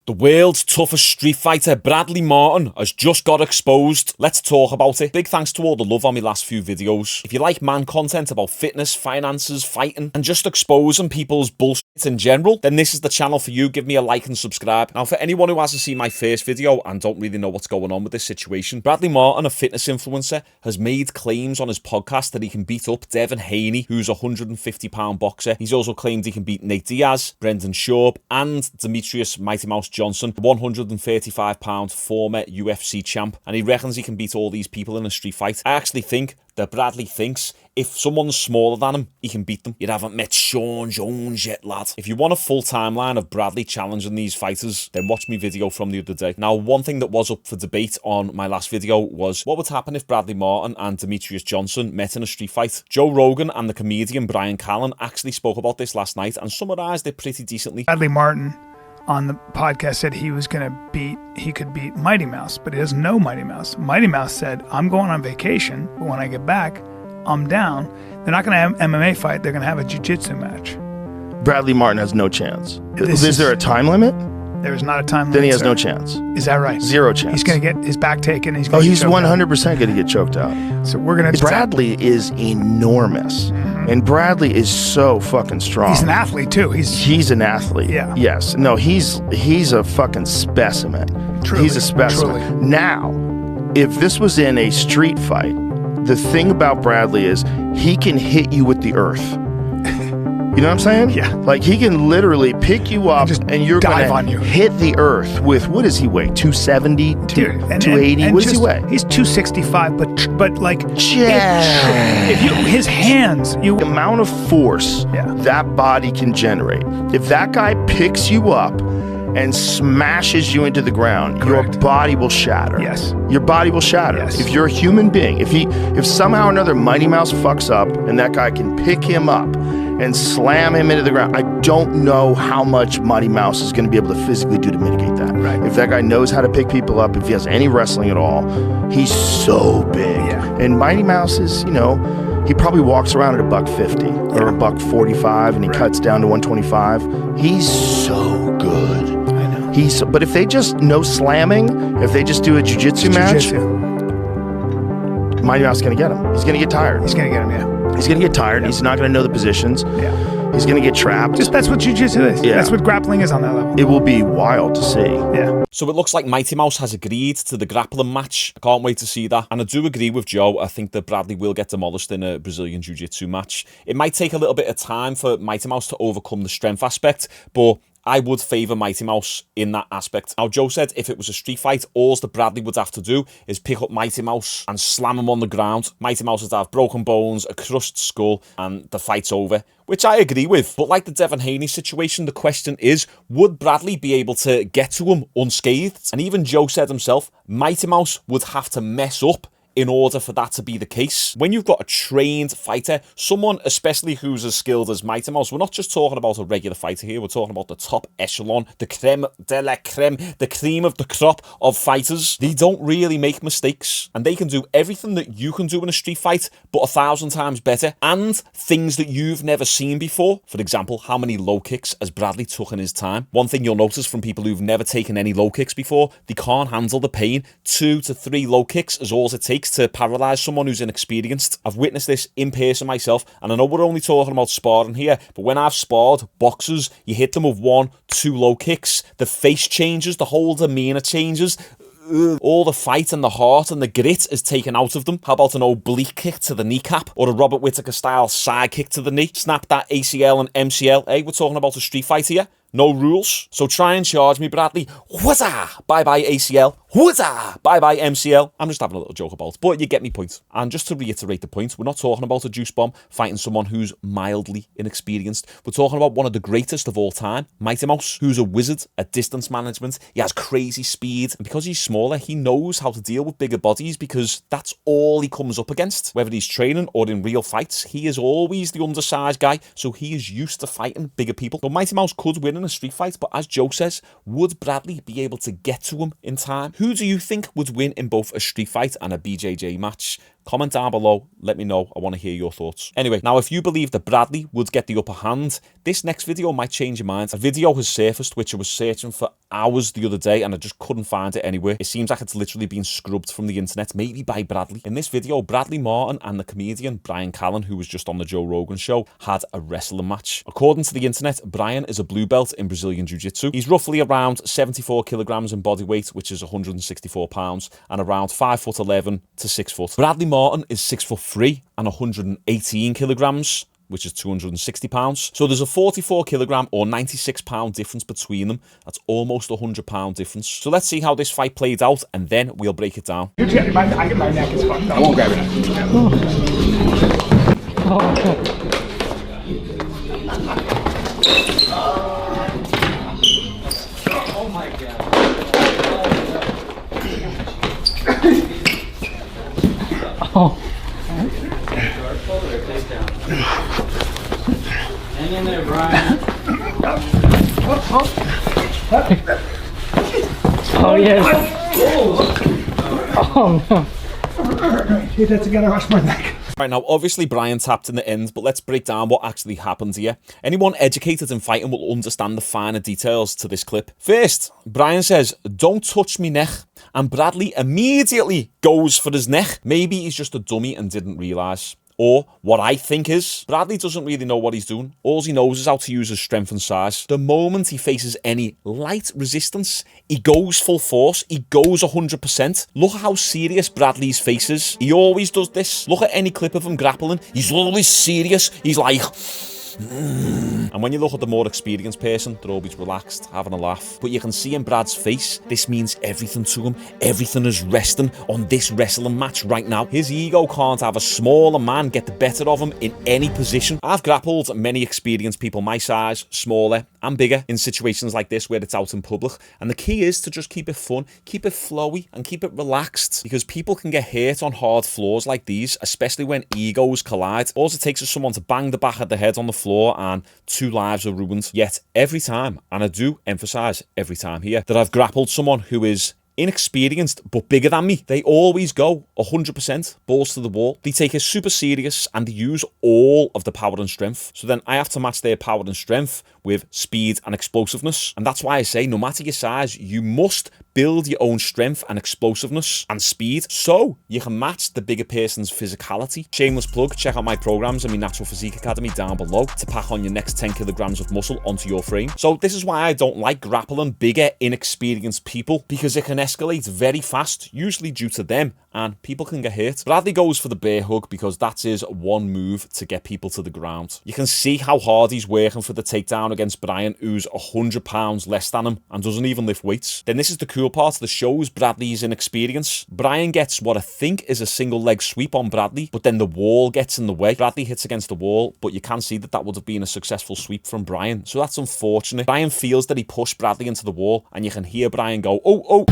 The world's toughest street fighter, Bradley Martyn, has just got exposed. Let's talk about it. Big thanks to all the love on my last few videos. If you like man content about fitness, finances, fighting, and just exposing people's bullshit in general, then this is the channel for you. Give me a like and subscribe. Now, for anyone who hasn't seen my first video and don't really know what's going on with this situation, Bradley Martyn, a fitness influencer, has made claims on his podcast that he can beat up Devin Haney, who's a 150-pound boxer. He's also claimed he can beat Nate Diaz, Brendan Schaub, and Demetrius Mighty Mouse Johnson, 135-pound former UFC champ, and he reckons he can beat all these people in a street fight. I actually think that Bradley thinks if someone's smaller than him, he can beat them. You haven't met Shaun Jones yet, lad. If you want a full timeline of Bradley challenging these fighters, then watch my video from the other day. Now, one thing that was up for debate on my last video was what would happen if Bradley Martyn and Demetrius Johnson met in a street fight. Joe Rogan and the comedian Brian Callen actually spoke about this last night and summarised it pretty decently. Bradley Martyn on the podcast said he could beat Mighty Mouse, but he doesn't know Mighty Mouse. Mighty Mouse said, I'm going on vacation, but when I get back, I'm down. They're not going to have an MMA fight, they're going to have a jiu-jitsu match. Bradley Martyn has no chance. Is there a time limit? There is not a time limit. Then he has no chance. Is that right? Zero chance. He's going to get his back taken. He's 100% going to get choked out. So we're going to... Bradley is enormous. And Bradley is so fucking strong. He's an athlete too. He's an athlete. Yeah. Yes. No, he's a fucking specimen. Truly, he's a specimen. Truly. Now, if this was in a street fight, the thing about Bradley is he can hit you with the earth. You know what I'm saying? Yeah. Like he can literally pick you up and you're going to hit the earth with, what does he weigh? 270? 280? What does he weigh? He's 265, but like, if you, his hands, the amount of force that body can generate. If that guy picks you up and smashes you into the ground, your body will shatter. Yes. Your body will shatter. Yes. If you're a human being, if somehow or another Mighty Mouse fucks up and that guy can pick him up and slam him into the ground, I don't know how much Mighty Mouse is going to be able to physically do to mitigate that. Right. If that guy knows how to pick people up, if he has any wrestling at all, he's so big. Yeah. And Mighty Mouse is, he probably walks around at $150 or $145, and he cuts down to 125. He's so good. I know. But if they just no slamming, if they just do a jiu-jitsu match, Mighty Mouse is going to get him. He's going to get tired. He's going to get him, yeah. He's going to get tired. He's not going to know the positions. Yeah. He's going to get trapped. That's what jiu-jitsu is. Yeah. That's what grappling is on that level. It will be wild to see. Yeah. So it looks like Mighty Mouse has agreed to the grappling match. I can't wait to see that. And I do agree with Joe. I think that Bradley will get demolished in a Brazilian Jiu-Jitsu match. It might take a little bit of time for Mighty Mouse to overcome the strength aspect, but I would favour Mighty Mouse in that aspect. Now, Joe said if it was a street fight, all that Bradley would have to do is pick up Mighty Mouse and slam him on the ground. Mighty Mouse would have broken bones, a crushed skull, and the fight's over, which I agree with. But like the Devin Haney situation, the question is, would Bradley be able to get to him unscathed? And even Joe said himself, Mighty Mouse would have to mess up in order for that to be the case. When you've got a trained fighter, someone especially who's as skilled as Mighty Mouse, we're not just talking about a regular fighter here, we're talking about the top echelon, the creme de la creme, the cream of the crop of fighters. They don't really make mistakes, and they can do everything that you can do in a street fight, but 1,000 times better, and things that you've never seen before. For example, how many low kicks has Bradley took in his time? One thing you'll notice from people who've never taken any low kicks before, they can't handle the pain. 2 to 3 low kicks is all it takes to paralyze someone who's inexperienced. I've witnessed this in person myself, and I know we're only talking about sparring here, but when I've sparred boxers, you hit them with 1, 2 low kicks, the face changes, the whole demeanor changes, all the fight and the heart and the grit is taken out of them. How about an oblique kick to the kneecap, or a Robert Whittaker style side kick to the knee? Snap that ACL and MCL. Hey, we're talking about a street fight here. No rules. So try and charge me, Bradley. Whatza? Bye-bye ACL. Whatza? Bye-bye MCL. I'm just having a little joke about it, but you get me point. And just to reiterate the point, we're not talking about a juice bomb fighting someone who's mildly inexperienced. We're talking about one of the greatest of all time, Mighty Mouse, who's a wizard at distance management. He has crazy speed, and because he's smaller, he knows how to deal with bigger bodies because that's all he comes up against. Whether he's training or in real fights, he is always the undersized guy, so he is used to fighting bigger people. So Mighty Mouse could win in a street fight, but as Joe says, would Bradley be able to get to him in time? Who do you think would win in both a street fight and a BJJ match? Comment down below, let me know, I want to hear your thoughts. Anyway, now if you believe that Bradley would get the upper hand, this next video might change your mind. A video has surfaced which I was searching for hours the other day and I just couldn't find it anywhere. It seems like it's literally been scrubbed from the internet, maybe by Bradley. In this video, Bradley Martyn and the comedian Brian Callen, who was just on the Joe Rogan show, had a wrestling match. According to the internet, Brian is a blue belt in Brazilian Jiu-Jitsu. He's roughly around 74 kilograms in body weight, which is 164 pounds, and around 5'11" to 6 foot. Bradley Martyn is 6'3" and 118 kilograms, which is 260 pounds. So there's a 44 kilogram or 96 pound difference between them. That's almost a 100 pound difference. So let's see how this fight played out and then we'll break it down. My neck is fucked up. I won't grab it. Oh, okay. Oh my God. Oh. Hang in there, Brian. Oh, yes. Oh, no. Dude, that's gonna rush my neck. Right, now obviously Brian tapped in the end, but let's break down what actually happened here. Anyone educated in fighting will understand the finer details to this clip. First, Brian says, "Don't touch me neck," and Bradley immediately goes for his neck. Maybe he's just a dummy and didn't realise. Or, what I think is, Bradley doesn't really know what he's doing. All he knows is how to use his strength and size. The moment he faces any light resistance, he goes full force. He goes 100%. Look at how serious Bradley's face is. He always does this. Look at any clip of him grappling. He's always serious. He's like... And when you look at the more experienced person, they're always relaxed, having a laugh. But you can see in Brad's face, this means everything to him. Everything is resting on this wrestling match right now. His ego can't have a smaller man get the better of him in any position. I've grappled many experienced people my size, smaller and bigger, in situations like this where it's out in public. And the key is to just keep it fun, keep it flowy and keep it relaxed, because people can get hurt on hard floors like these, especially when egos collide. All it takes is someone to bang the back of the head on the floor and 2 lives are ruined. Yet every time, and I do emphasize every time here, that I've grappled someone who is inexperienced but bigger than me, they always go 100% balls to the wall. They take it super serious and they use all of the power and strength. So then I have to match their power and strength with speed and explosiveness. And that's why I say, no matter your size, you must build your own strength and explosiveness and speed so you can match the bigger person's physicality. Shameless plug, check out my programs and my Natural Physique Academy down below to pack on your next 10 kilograms of muscle onto your frame. So this is why I don't like grappling bigger, inexperienced people, because it can escalate very fast, usually due to them, and people can get hurt. Bradley goes for the bear hug because that's his one move to get people to the ground. You can see how hard he's working for the takedown against Brian, who's 100 pounds less than him and doesn't even lift weights. Then this is the cool part that shows Bradley's inexperience. Brian gets what I think is a single leg sweep on Bradley, but then the wall gets in the way. Bradley hits against the wall, but you can see that that would have been a successful sweep from Brian, so that's unfortunate. Brian feels that he pushed Bradley into the wall, and you can hear Brian go, oh.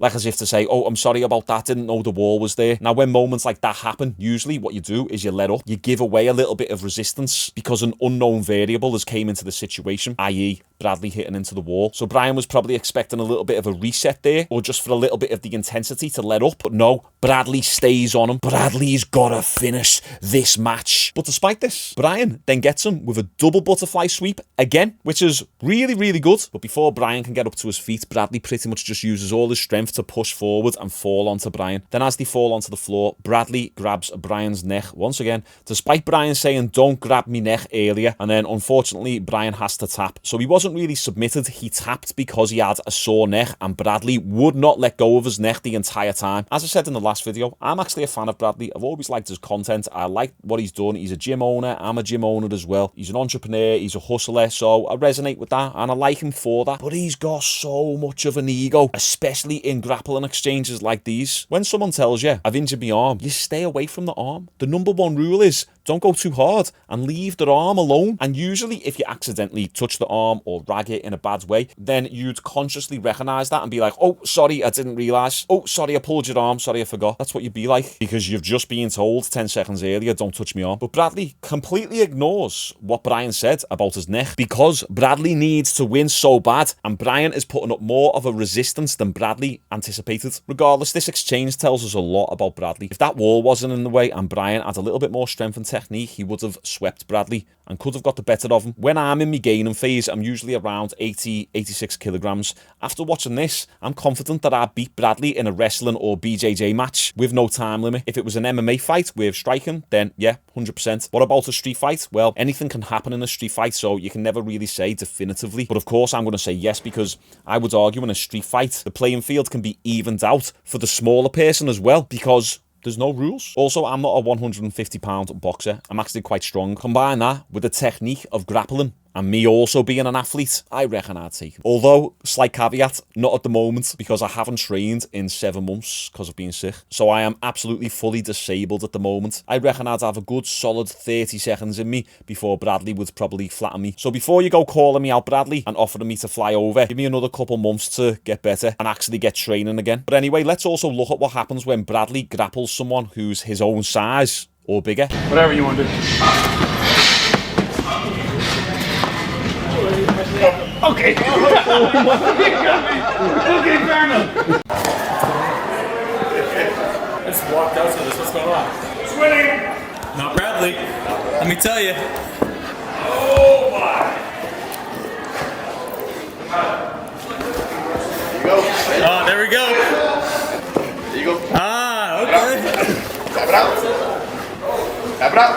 Like as if to say, oh, I'm sorry about that, didn't know the wall was there. Now, when moments like that happen, usually what you do is you let up. You give away a little bit of resistance because an unknown variable has came into the situation, i.e. Bradley hitting into the wall. So Brian was probably expecting a little bit of a reset there, or just for a little bit of the intensity to let up. But no, Bradley stays on him. Bradley's gotta finish this match. But despite this, Brian then gets him with a double butterfly sweep again, which is really, really good. But before Brian can get up to his feet, Bradley pretty much just uses all his strength to push forward and fall onto Brian. Then as they fall onto the floor, Bradley grabs Brian's neck once again, despite Brian saying, "Don't grab me neck" earlier. And then unfortunately, Brian has to tap. So he wasn't really submitted, he tapped because he had a sore neck, and Bradley would not let go of his neck the entire time. As I said in the last video, I'm actually a fan of Bradley. I've always liked his content. I like what he's done. He's a gym owner. I'm a gym owner as well. He's an entrepreneur. He's a hustler. So I resonate with that and I like him for that. But he's got so much of an ego, especially in grappling exchanges like these. When someone tells you, "I've injured my arm," you stay away from the arm. The number one rule is don't go too hard and leave the arm alone. And usually if you accidentally touch the arm or rag it in a bad way, then you'd consciously recognize that and be like, "Oh, sorry, I didn't realize. Oh, sorry, I pulled your arm. Sorry, I forgot." That's what you'd be like, because you've just been told 10 seconds earlier, "Don't touch my arm." But Bradley completely ignores what Brian said about his neck, because Bradley needs to win so bad, and Brian is putting up more of a resistance than Bradley anticipated. Regardless, this exchange tells us a lot about Bradley. If that wall wasn't in the way and Brian had a little bit more strength and technique, he would have swept Bradley and could have got the better of him. When I'm in my gaining phase, I'm usually around 80, 86 kilograms. After watching this, I'm confident that I beat Bradley in a wrestling or BJJ match with no time limit. If it was an MMA fight with striking, then yeah, 100%. What about a street fight? Well, anything can happen in a street fight, so you can never really say definitively. But of course, I'm going to say yes, because I would argue in a street fight, the playing field can be evened out for the smaller person as well, because there's no rules. Also, I'm not a 150-pound boxer. I'm actually quite strong. Combine that with the technique of grappling and me also being an athlete, I reckon I'd take him. Although, slight caveat, not at the moment, because I haven't trained in 7 months because of being sick. So I am absolutely fully disabled at the moment. I reckon I'd have a good solid 30 seconds in me before Bradley would probably flatten me. So before you go calling me out, Bradley, and offering me to fly over, give me another couple months to get better and actually get training again. But anyway, let's also look at what happens when Bradley grapples someone who's his own size or bigger. Whatever you want to do. Okay. Okay, fair enough. I just walked out to this. What's going on? Swing. Not Bradley. Let me tell you. Oh my. Oh, there we go. There you go. Ah, okay. Tap it out. Tap it out.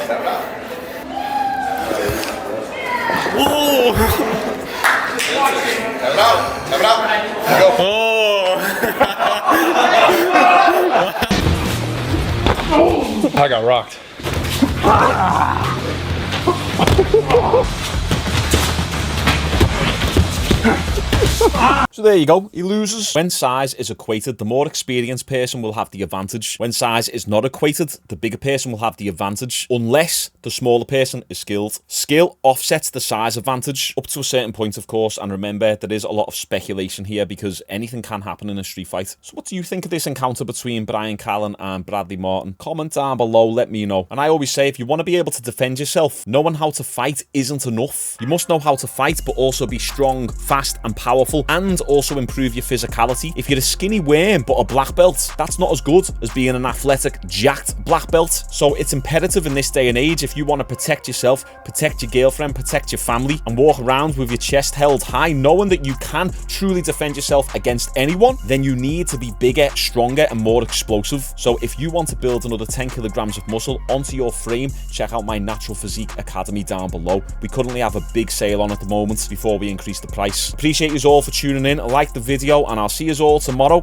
Tap it out. Whoa. Tap it out. Tap it out. There you go. Oh. I got rocked. So there you go, he loses. When size is equated, the more experienced person will have the advantage. When size is not equated, the bigger person will have the advantage, unless the smaller person is skilled. Skill offsets the size advantage, up to a certain point, of course, and remember, there is a lot of speculation here because anything can happen in a street fight. So what do you think of this encounter between Brian Callen and Bradley Martyn? Comment down below, let me know. And I always say, if you want to be able to defend yourself, knowing how to fight isn't enough. You must know how to fight, but also be strong, fast, and powerful, and also improve your physicality. If you're a skinny worm but a black belt, that's not as good as being an athletic, jacked black belt. So it's imperative in this day and age, if you want to protect yourself, protect your girlfriend, protect your family, and walk around with your chest held high, knowing that you can truly defend yourself against anyone, then you need to be bigger, stronger, and more explosive. So if you want to build another 10 kilograms of muscle onto your frame, check out my Natural Physique Academy down below. We currently have a big sale on at the moment before we increase the price. Appreciate you all for tuning in. Like the video, and I'll see you all tomorrow